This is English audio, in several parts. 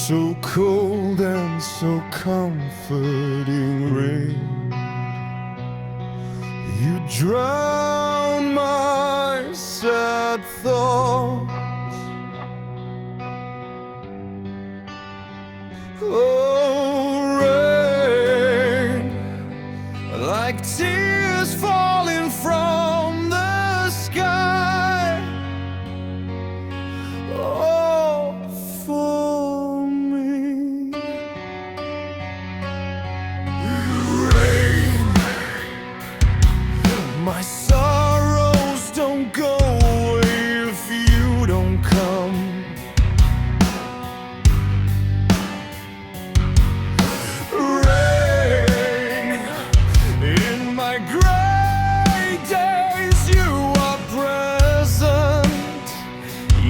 So cold and so comforting rain. You drown my sad thoughts. Oh, rain, like tears falling from the sky. Oh, for me. Rain, my sorrows don't go away if you don't come. Rain, in my gray days you are present.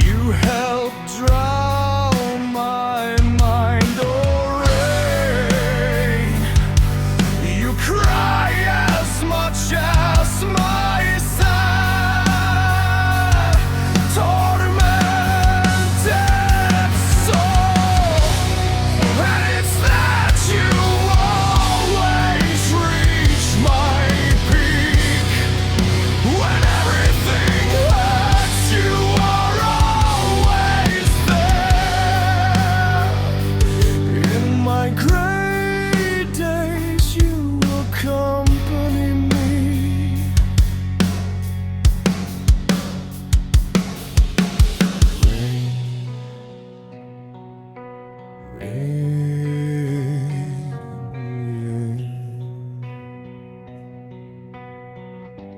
You help drown my mind. Oh, rain, you cry as much as my sad, tormented soul. And it's that you always reach my peak. When everything hurts, you are always there. In my gray days, you accompany me.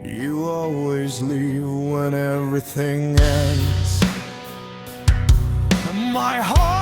You always leave when everything ends. My heart